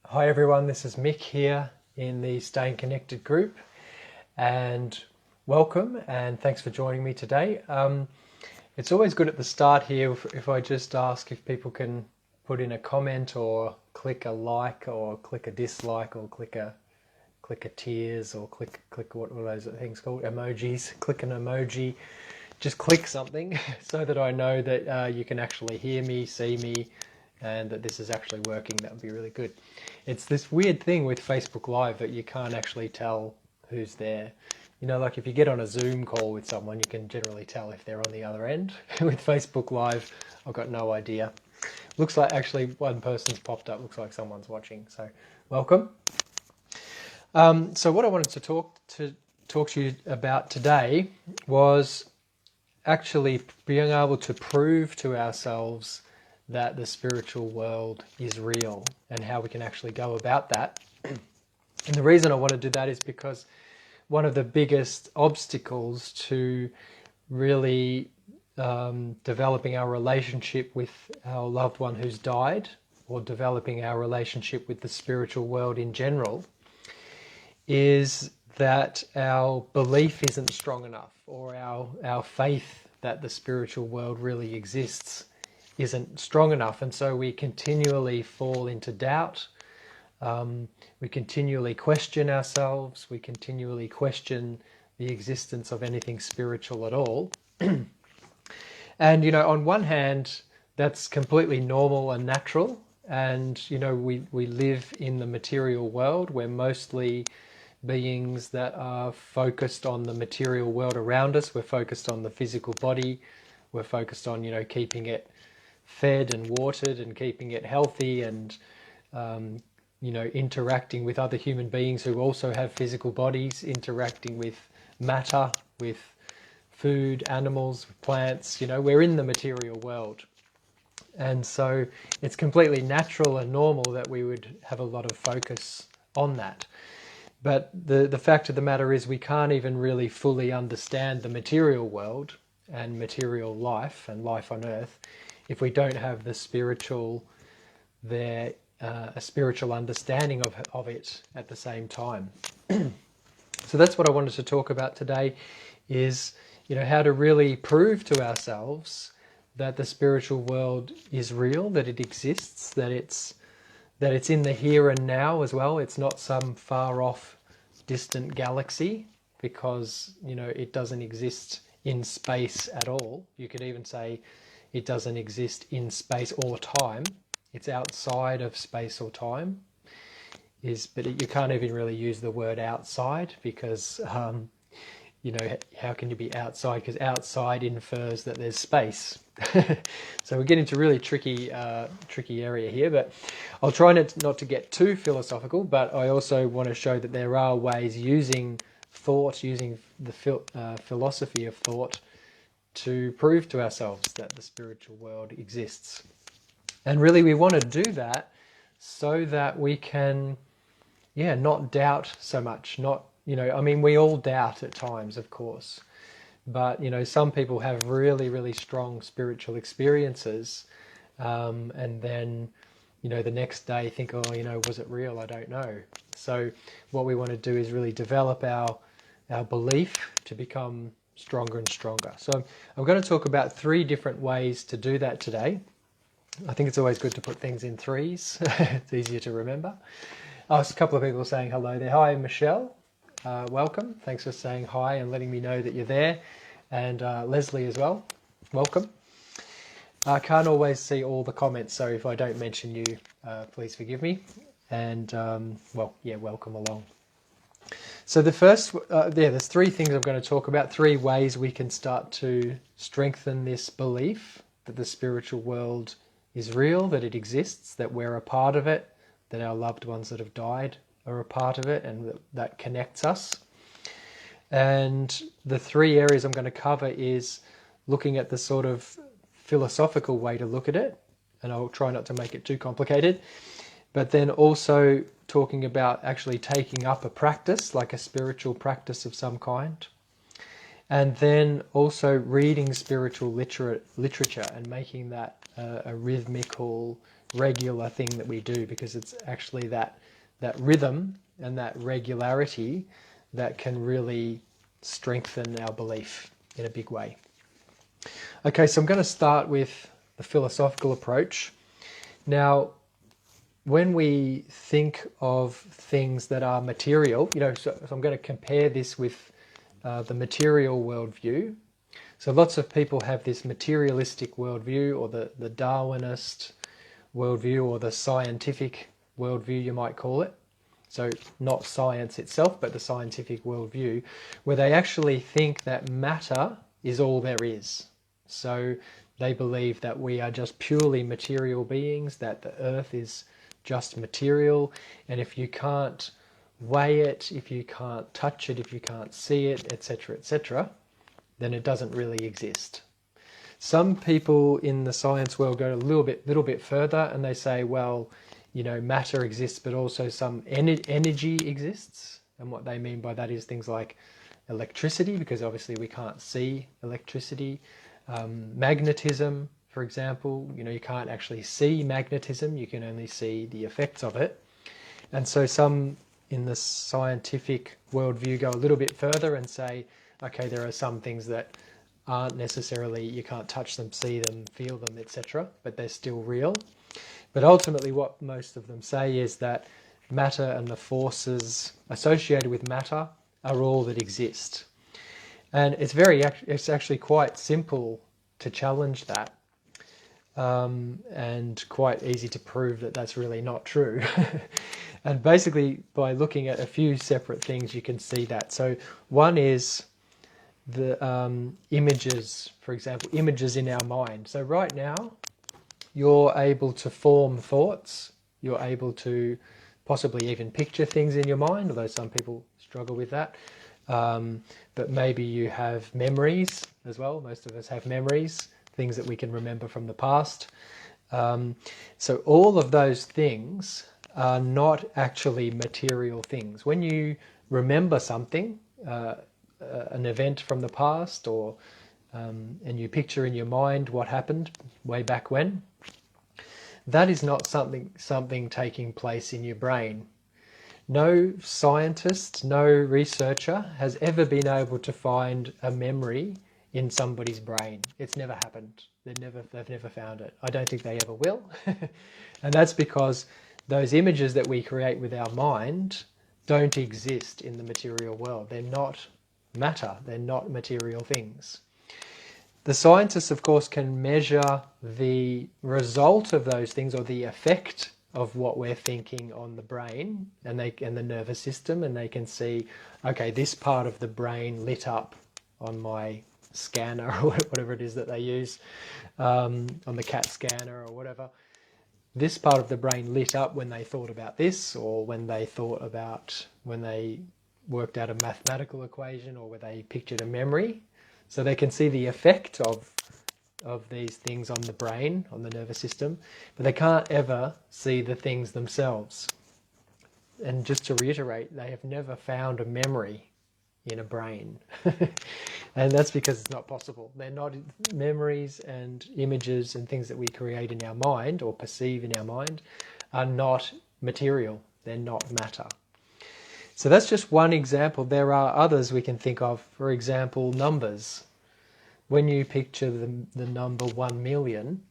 Hi everyone, this is Mick here in the Staying Connected group, and welcome and thanks for joining me today. It's always good at the start here if I just ask if people can put in a comment or click a like or click a dislike or click a tears or click what are those things called, emojis. Click an emoji, just click something so that I know that you can actually hear me, see me, and that this is actually working. That would be really good. It's this weird thing with Facebook Live that you can't actually tell who's there. You know, like if you get on a Zoom call with someone, you can generally tell if they're on the other end. With Facebook Live, I've got no idea. Looks like actually one person's popped up. Looks like someone's watching. So welcome. So what I wanted to talk to you about today was actually being able to prove to ourselves that the spiritual world is real and how we can actually go about that. And the reason I want to do that is because one of the biggest obstacles to really developing our relationship with our loved one who's died, or developing our relationship with the spiritual world in general, is that our belief isn't strong enough, or our faith that the spiritual world really exists isn't strong enough. And so we continually fall into doubt. We continually question ourselves. We continually question the existence of anything spiritual at all. And, you know, on one hand, that's completely normal and natural. And, you know, we live in the material world. We're mostly beings that are focused on the material world around us. We're focused on the physical body. We're focused on, you know, keeping it fed and watered and keeping it healthy, and you know, interacting with other human beings who also have physical bodies, interacting with matter, with food, animals, plants. You know, we're in the material world. And so it's completely natural and normal that we would have a lot of focus on that. But the fact of the matter is we can't even really fully understand the material world and material life and life on earth if we don't have the spiritual there, a spiritual understanding of it at the same time. So that's what I wanted to talk about today, is, you know, how to really prove to ourselves that the spiritual world is real, that it exists, that it's in the here and now as well. It's not some far off distant galaxy, because, you know, it doesn't exist in space at all. You could even say it doesn't exist in space or time. It's outside of space or time. But you can't even really use the word outside, because you know, how can you be outside? Because outside infers that there's space. So we get into really tricky area here, but I'll try not to get too philosophical, but I also want to show that there are ways using thought, using the philosophy of thought, to prove to ourselves that the spiritual world exists. And really we want to do that so that we can, not doubt so much. Not, you know, I mean, we all doubt at times, of course, but, you know, some people have really, really strong spiritual experiences, and then, you know, the next day think, oh, you know, was it real? I don't know. So what we want to do is really develop our belief to become stronger and stronger. So I'm going to talk about 3 different ways to do that today. I think it's always good to put things in threes. It's easier to remember. A couple of people saying hello there. Hi, Michelle. Welcome. Thanks for saying hi and letting me know that you're there. And Leslie as well. Welcome. I can't always see all the comments, so if I don't mention you, please forgive me. And, welcome along. So the first, there's 3 things I'm going to talk about, 3 ways we can start to strengthen this belief that the spiritual world is real, that it exists, that we're a part of it, that our loved ones that have died are a part of it, and that connects us. And the 3 areas I'm going to cover is looking at the sort of philosophical way to look at it, and I'll try not to make it too complicated, but then also talking about actually taking up a practice, like a spiritual practice of some kind, and then also reading spiritual literature and making that a rhythmical, regular thing that we do, because it's actually that rhythm and that regularity that can really strengthen our belief in a big way. Okay, so I'm going to start with the philosophical approach. Now, when we think of things that are material, so I'm going to compare this with the material worldview. So lots of people have this materialistic worldview, or the Darwinist worldview, or the scientific worldview, you might call it. So not science itself, but the scientific worldview, where they actually think that matter is all there is. So they believe that we are just purely material beings, that the earth is just material, and if you can't weigh it, if you can't touch it, if you can't see it, etc., then it doesn't really exist. Some people in the science world go a little bit further, and they say, well, matter exists, but also some energy exists. And what they mean by that is things like electricity, because obviously we can't see electricity. Magnetism, for example, you can't actually see magnetism, you can only see the effects of it. And so some in the scientific worldview go a little bit further and say, okay, there are some things that aren't necessarily, you can't touch them, see them, feel them, etc., but they're still real. But ultimately what most of them say is that matter and the forces associated with matter are all that exist. And it's actually quite simple to challenge that, and quite easy to prove that that's really not true. And basically by looking at a few separate things you can see that. So one is the images, for example, images in our mind. So right now you're able to form thoughts, you're able to possibly even picture things in your mind, although some people struggle with that. But maybe you have memories as well. Most of us have memories, things that we can remember from the past. So all of those things are not actually material things. When you remember something, an event from the past, or and you picture in your mind what happened way back when, that is not something taking place in your brain. No scientist, no researcher has ever been able to find a memory in somebody's brain. It's never happened. They've never found it. I don't think they ever will. And that's because those images that we create with our mind don't exist in the material world. They're not matter. They're not material things. The scientists, of course, can measure the result of those things, or the effect of what we're thinking on the brain and the nervous system, and they can see, okay, this part of the brain lit up on my scanner, or whatever it is that they use, on the CAT scanner or whatever. This part of the brain lit up when they thought about this, or when they worked out a mathematical equation, or when they pictured a memory. So they can see the effect of these things on the brain, on the nervous system, but they can't ever see the things themselves. And just to reiterate, they have never found a memory in a brain. And that's because it's not possible. They're not memories, and images and things that we create in our mind or perceive in our mind are not material. They're not matter. So that's just one example. There are others we can think of. For example, numbers. When you picture the number 1 million,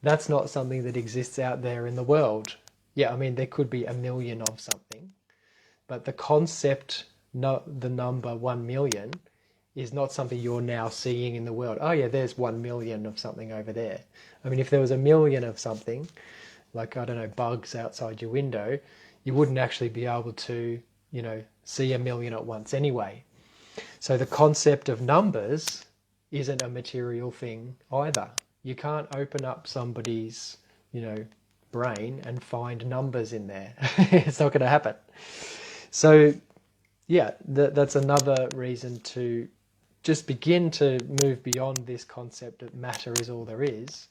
that's not something that exists out there in the world. Yeah, I mean, there could be a million of something, but the concept, the number 1 million, is not something you're now seeing in the world. Oh yeah, there's 1 million of something over there. I mean, if there was a million of something, like, I don't know, bugs outside your window, you wouldn't actually be able to, see a million at once anyway. So the concept of numbers isn't a material thing either. You can't open up somebody's, brain and find numbers in there. It's not going to happen. So yeah, that's another reason to just begin to move beyond this concept that matter is all there is,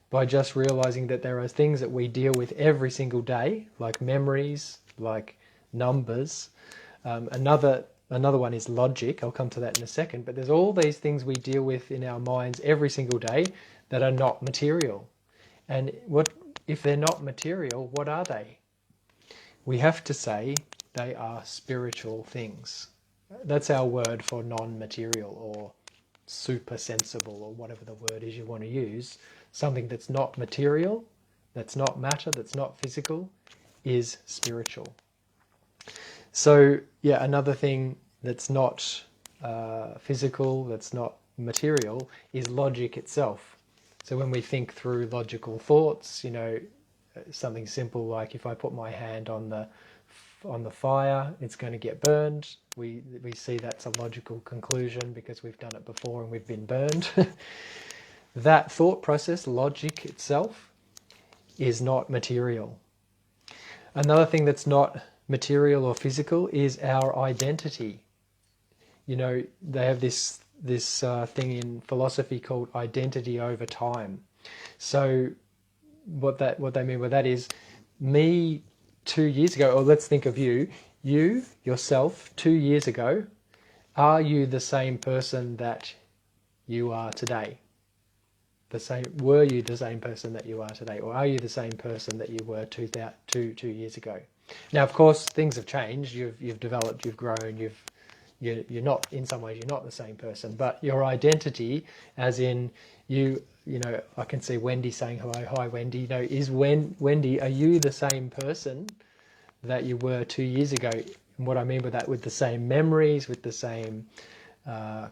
by just realizing that there are things that we deal with every single day, like memories, like numbers. Another one is logic. I'll come to that in a second. But there's all these things we deal with in our minds every single day that are not material. And what if they're not material, what are they? We have to say they are spiritual things. That's our word for non-material or super sensible, or whatever the word is you want to use. Something that's not material, that's not matter, that's not physical, is spiritual. So yeah, another thing that's not physical, that's not material, is logic itself. So when we think through logical thoughts, you know, something simple like if I put my hand on the fire, it's going to get burned. We see that's a logical conclusion because we've done it before and we've been burned. That thought process, logic itself, is not material. Another thing that's not material or physical is our identity. You know, they have this thing in philosophy called identity over time. So what they mean by that is, me 2 years ago, or let's think of you yourself 2 years ago, are you the same person that you are today? Were you the same person that you are today, or are you the same person that you were 2 years ago? Now, of course, things have changed. You've developed, you've grown, you're not, in some ways, you're not the same person, but your identity, as in you know, I can see Wendy saying hello. Hi, Wendy. You know, Wendy, are you the same person that you were 2 years ago? And what I mean by that, with the same memories, with the same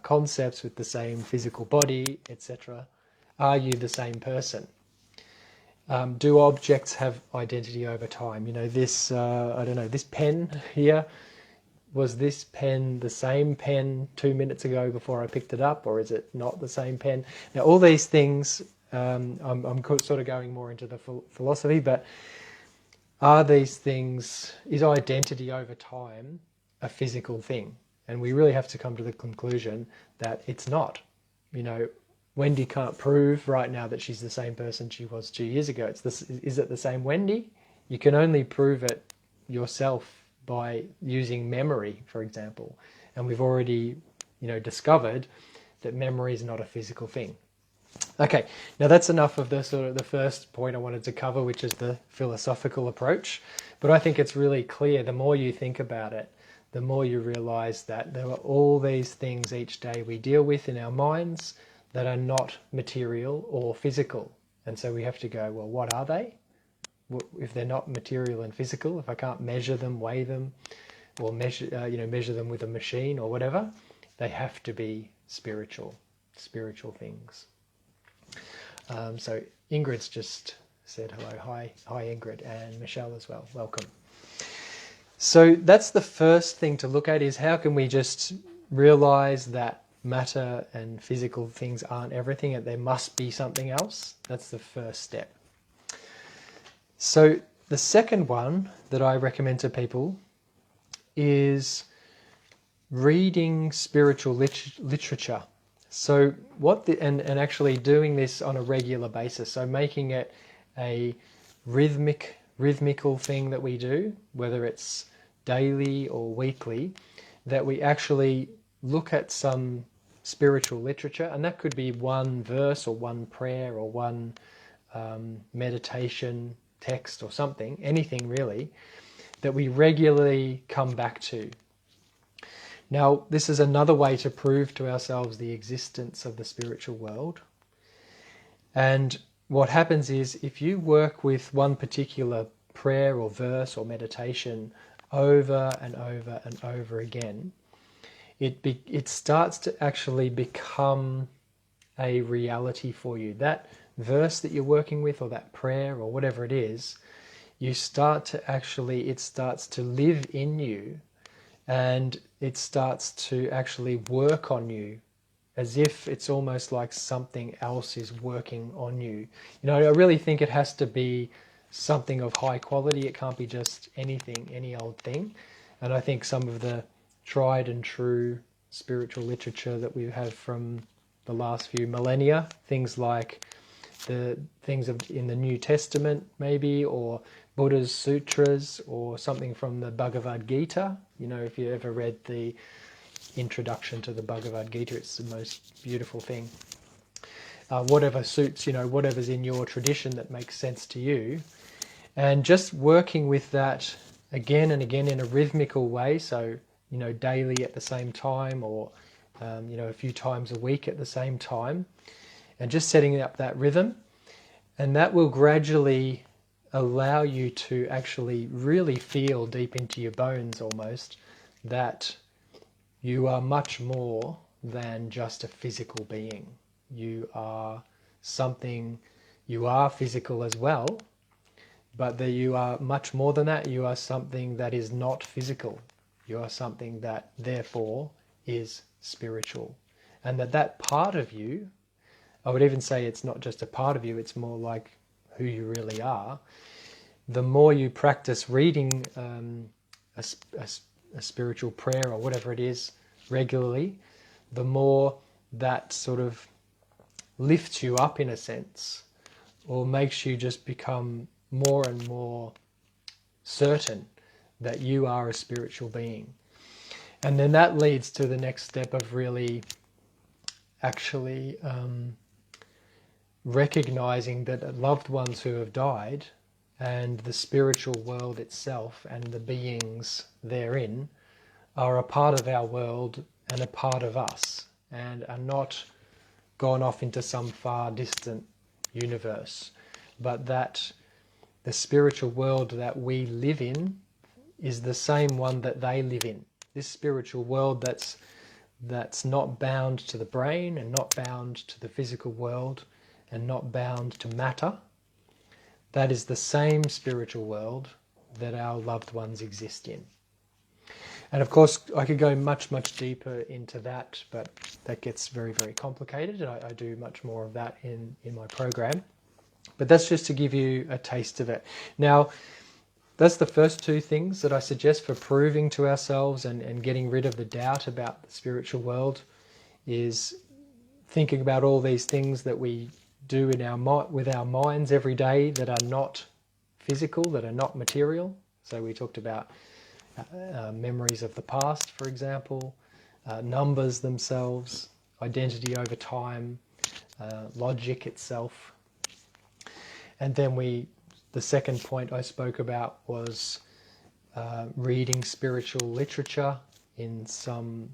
concepts, with the same physical body, etc. Are you the same person? Do objects have identity over time? You know, this, I don't know, this pen here, was this pen the same pen 2 minutes ago before I picked it up, or is it not the same pen? Now, all these things, I'm sort of going more into the philosophy, but are these things, is identity over time a physical thing? And we really have to come to the conclusion that it's not. You know, Wendy can't prove right now that she's the same person she was 2 years ago. Is it the same Wendy? You can only prove it yourself by using memory, for example. And we've already, you know, discovered that memory is not a physical thing. Okay, now that's enough of the sort of the first point I wanted to cover, which is the philosophical approach. But I think it's really clear, the more you think about it, the more you realize that there are all these things each day we deal with in our minds that are not material or physical. And so we have to go, well, what are they? If they're not material and physical, if I can't measure them, weigh them, or measure them with a machine or whatever, they have to be spiritual things. So Ingrid's just said hello. Hi Ingrid, and Michelle as well. Welcome. So that's the first thing to look at, is how can we just realize that matter and physical things aren't everything, and there must be something else. That's the first step. So the second one that I recommend to people is reading spiritual literature. So and actually doing this on a regular basis. So making it a rhythmical thing that we do, whether it's daily or weekly, that we actually look at some spiritual literature, and that could be one verse or one prayer or one meditation text or something, anything really, that we regularly come back to. Now, this is another way to prove to ourselves the existence of the spiritual world. And what happens is, if you work with one particular prayer or verse or meditation over and over and over again, it starts to actually become a reality for you. That verse that you're working with, or that prayer, or whatever it is, it starts to live in you, and it starts to actually work on you, as if it's almost like something else is working on you. You know, I really think it has to be something of high quality. It can't be just anything, any old thing. And I think some of the tried and true spiritual literature that we have from the last few millennia, things like the things in the New Testament maybe, or Buddha's sutras, or something from the Bhagavad Gita. You know, if you ever read the introduction to the Bhagavad Gita, it's the most beautiful thing. whatever suits, whatever's in your tradition that makes sense to you. And just working with that again and again in a rhythmical way. So, daily at the same time, or, a few times a week at the same time, and just setting up that rhythm. And that will gradually allow you to actually really feel deep into your bones almost that you are much more than just a physical being. You are something, you are physical as well, but that you are much more than that. You are something that is not physical. You are something that therefore is spiritual. And that part of you, I would even say it's not just a part of you, it's more like who you really are. The more you practice reading a spiritual prayer or whatever it is regularly, the more that sort of lifts you up in a sense, or makes you just become more and more certain that you are a spiritual being. And then that leads to the next step of really actually recognizing that loved ones who have died and the spiritual world itself and the beings therein are a part of our world and a part of us, and are not gone off into some far distant universe, but that the spiritual world that we live in is the same one that they live in. This spiritual world that's not bound to the brain and not bound to the physical world and not bound to matter, that is the same spiritual world that our loved ones exist in. And of course, I could go much, much deeper into that, but that gets very, very complicated, and I do much more of that in my program. But that's just to give you a taste of it. Now, that's the first two things that I suggest for proving to ourselves and getting rid of the doubt about the spiritual world, is thinking about all these things that we do with our minds every day that are not physical, that are not material. So we talked about memories of the past, for example, numbers themselves, identity over time, logic itself. And then the second point I spoke about was reading spiritual literature in some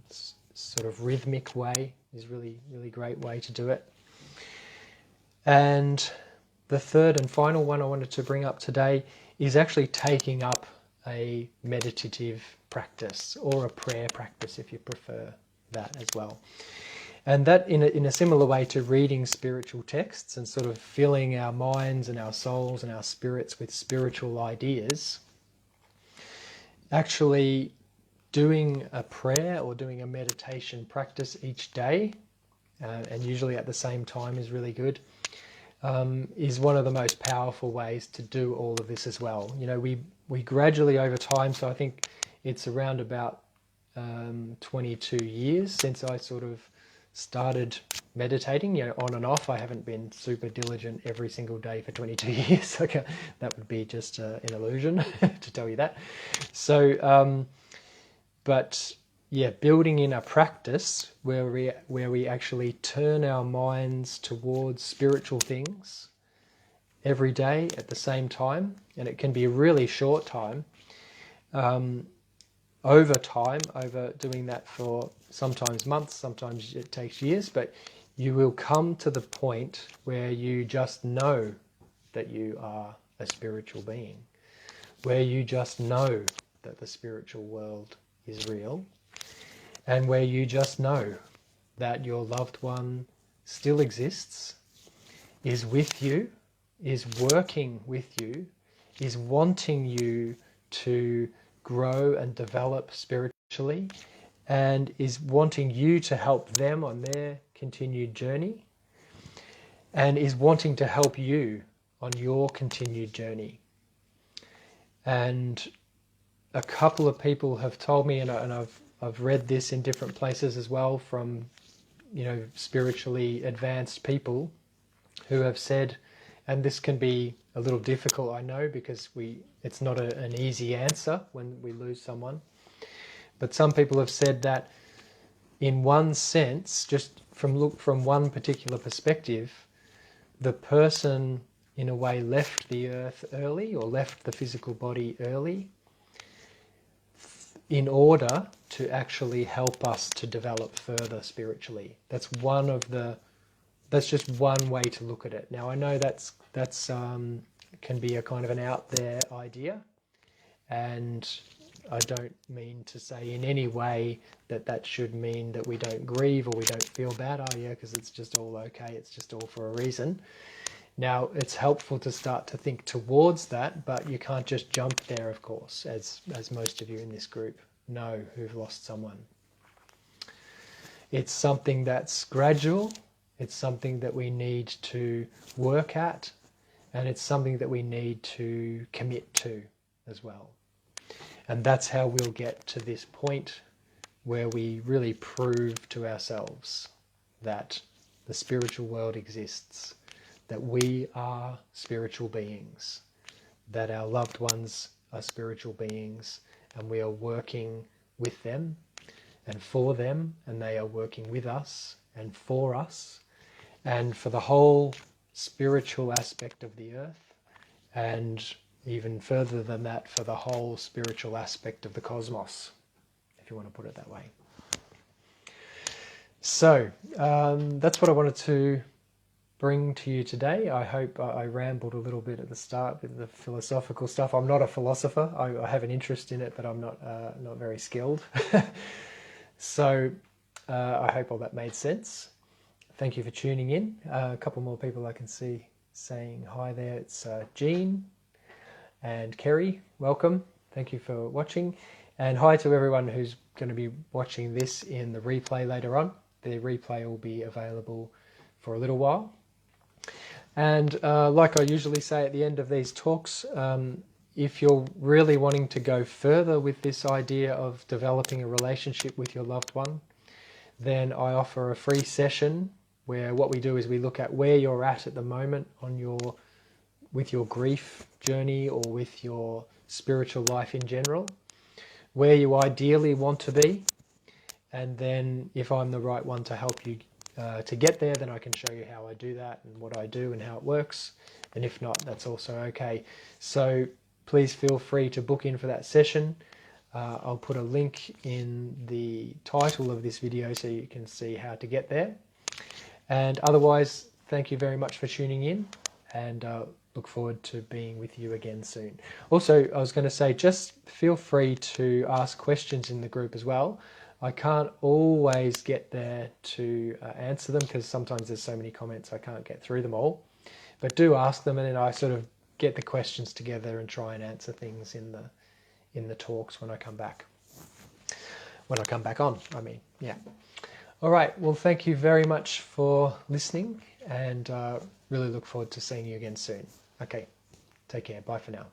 sort of rhythmic way is really, really great way to do it. And the third and final one I wanted to bring up today is actually taking up a meditative practice, or a prayer practice if you prefer that as well. And that in a similar way to reading spiritual texts and sort of filling our minds and our souls and our spirits with spiritual ideas, actually doing a prayer or doing a meditation practice each day, and usually at the same time is really good, is one of the most powerful ways to do all of this as well. We gradually over time, so I think it's around about 22 years since I sort of started meditating, on and off. I haven't been super diligent every single day for 22 years. That would be just an illusion to tell you that. So, but yeah, building in a practice where we actually turn our minds towards spiritual things every day at the same time, and it can be a really short time, over time, over doing that for sometimes months, sometimes it takes years, but you will come to the point where you just know that you are a spiritual being, where you just know that the spiritual world is real, and where you just know that your loved one still exists, is with you, is working with you, is wanting you to grow and develop spiritually, and is wanting you to help them on their continued journey, and is wanting to help you on your continued journey. And a couple of people have told me, and I've read this in different places as well from spiritually advanced people who have said, and this can be a little difficult, I know, because it's not an easy answer when we lose someone, but some people have said that in one sense, just from one particular perspective, the person in a way left the earth early, or left the physical body early, in order to actually help us to develop further spiritually. That's just one way to look at it. Now I know that's can be a kind of an out there idea, and I don't mean to say in any way that should mean that we don't grieve or we don't feel bad. Oh yeah, because it's just all okay, it's just all for a reason. Now, it's helpful to start to think towards that, but you can't just jump there, of course, as most of you in this group know who've lost someone. It's something that's gradual, it's something that we need to work at, and it's something that we need to commit to as well. And that's how we'll get to this point where we really prove to ourselves that the spiritual world exists, that we are spiritual beings, that our loved ones are spiritual beings, and we are working with them and for them, and they are working with us and for us, and for the whole spiritual aspect of the earth, and even further than that, for the whole spiritual aspect of the cosmos, if you want to put it that way. So that's what I wanted to bring to you today. I hope I rambled a little bit at the start with the philosophical stuff. I'm not a philosopher. I have an interest in it, but I'm not very skilled. So I hope all that made sense. Thank you for tuning in. A couple more people I can see saying hi there. It's Jean and Kerry. Welcome. Thank you for watching. And hi to everyone who's going to be watching this in the replay later on. The replay will be available for a little while. And like I usually say at the end of these talks, if you're really wanting to go further with this idea of developing a relationship with your loved one, then I offer a free session where what we do is we look at where you're at the moment on with your grief journey or with your spiritual life in general, where you ideally want to be, and then if I'm the right one to help you to get there, then I can show you how I do that and what I do and how it works. And if not, that's also okay. So please feel free to book in for that session. I'll put a link in the title of this video so you can see how to get there. And otherwise, thank you very much for tuning in, and look forward to being with you again soon. Also, I was going to say, just feel free to ask questions in the group as well. I can't always get there to answer them because sometimes there's so many comments I can't get through them all. But do ask them, and then I sort of get the questions together and try and answer things in the talks when I come back. When I come back on, I mean, yeah. All right, well, thank you very much for listening, and really look forward to seeing you again soon. Okay, take care. Bye for now.